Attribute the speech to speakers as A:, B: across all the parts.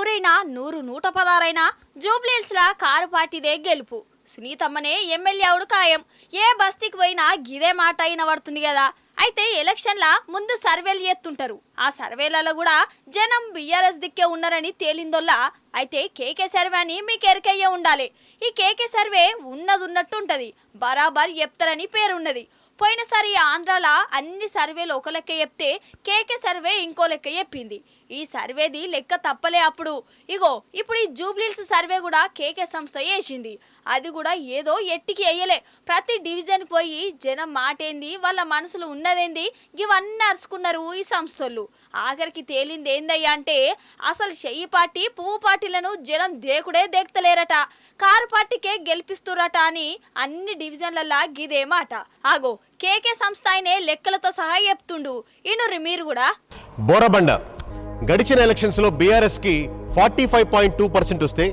A: నూరైనా 100-116 జూబ్లీహిల్స్ లా కారు పార్టీదే గెలుపు. సునీతమ్మనే ఎమ్మెల్యే అవుడు ఖాయం. ఏ బస్తీకి పోయినా గిదే మాట అయినబడుతుంది కదా. అయితే ఎలక్షన్ల ముందు సర్వేలు చేస్తుంటారు. ఆ సర్వేలలో కూడా జనం బీఆర్ఎస్ దిక్కే ఉన్నారని తేలిందొల్లా. అయితే కేకే సర్వే అని మీకు ఎరికయ్యే ఉండాలి. ఈ కేకే సర్వే ఉన్నట్టు ఉంటది, బరాబర్ చెప్తారని పేరున్నది. పోయినసారి ఆంధ్రాల అన్ని సర్వేలు ఒక లెక్క చెప్తే కేకే సర్వే ఇంకో లెక్క చెప్పింది. ఈ సర్వేది లెక్క తప్పలే అప్పుడు. ఇప్పుడు ఈ జూబ్లీహిల్స్ సర్వే కూడా కేకే సంస్థ వేసింది. అది కూడా ఏదో ఎట్టికి వేయలే. ప్రతి డివిజన్కి పోయి జనం మాటేంది, వాళ్ళ మనసులో ఉన్నదేంది, ఇవన్నీ అరుచుకున్నారు ఈ సంస్థలు. ఆఖరికి తేలింది ఏందయ్యా అంటే అసలు చెయ్యి పార్టీ పువ్వు పార్టీలను జనం దేకుడే దేక్తలేరట, కారు పార్టీకే గెలిపిస్తురట అని అన్ని డివిజన్లలా గిదే మాట. కేకే సంస్థ ఆయనే లెక్కలతో సహా చెప్తుండు. ఇనుర్రి మీరు కూడా.
B: బోరబండ గడిచిన ఎలక్షన్స్ లో బీఆర్ఎస్ కి 45.2% వస్తే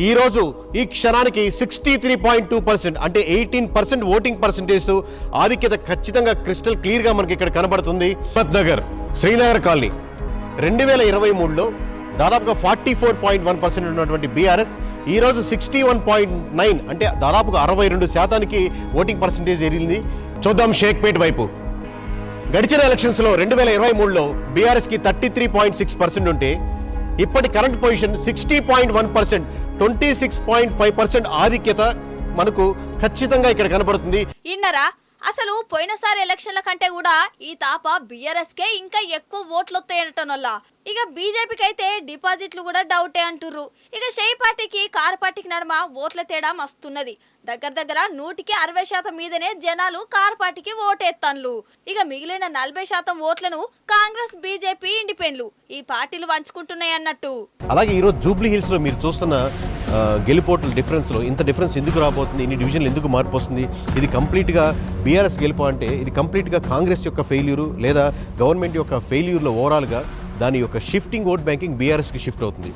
B: ఈ రోజు ఈ క్షణానికి 63.2% అంటే 18% ఓటింగ్ పర్సెంటేజ్ ఆధిక్యత ఖచ్చితంగా క్రిస్టల్ క్లియర్ గా మనకి ఇక్కడ కనబడుతుంది. నగర్ శ్రీనగర్ కాలనీ 2023లో దాదాపుగా 44.1% ఉన్నటువంటి బీఆర్ఎస్ ఈ రోజు 61.9 అంటే దాదాపుగా 62% ఓటింగ్ పర్సెంటేజ్ ఎరిగింది. చూద్దాం షేక్పేట్ వైపు. గడిచిన ఎలక్షన్స్ లో 2023లో బీఆర్ఎస్ కి 33.6% ఉంటే ఇప్పటి కరెంట్ పొజిషన్ 60.1%, 26.5% ఆధిక్యత మనకు ఖచ్చితంగా ఇక్కడ కనబడుతుంది.
A: ఇన్నరా అసలు పోయినసారి ఎలక్షన్ల కంటే కూడా ఈ తాప బీఆర్ఎస్ కే ఇంకా ఎక్కువ ఓట్లు వస్తాయనటం వల్ల ఇక బీజేపీకి అయితే డిపాజిట్లు కూడా డౌటే అంటుర్రు. ఇక షేయి పార్టీకి కారు పార్టీకి నడుమ ఓట్ల తేడా మస్తున్నది. దగ్గర 160% మీదనే జనాలు కారు పార్టీకి ఓటేస్తాన్లు. ఇక మిగిలిన 40% ఓట్లను కాంగ్రెస్, బీజేపీ, ఇండిపెండెంట్లు ఈ పార్టీలు పంచుకుంటున్నాయి అన్నట్టు.
B: అలాగే ఈరోజు జూబ్లీ హిల్స్ లో మీరు చూస్తున్న గెలుపోట్ల డిఫరెన్స్ లో ఇంత డిఫరెన్స్ ఎందుకు రాబోతుంది, ఇన్ని డివిజన్లు ఎందుకు మార్పు వస్తుంది? ఇది కంప్లీట్ గా బీఆర్ఎస్ గెలుపు అంటే ఇది కంప్లీట్ గా కాంగ్రెస్ యొక్క ఫెయిల్యూరు లేదా గవర్నమెంట్ యొక్క ఫెయిల్యూర్లో ఓవరాల్ గా దాని యొక్క షిఫ్టింగ్ ఓట్ బ్యాంకింగ్ బీఆర్ఎస్కి షిఫ్ట్ అవుతుంది.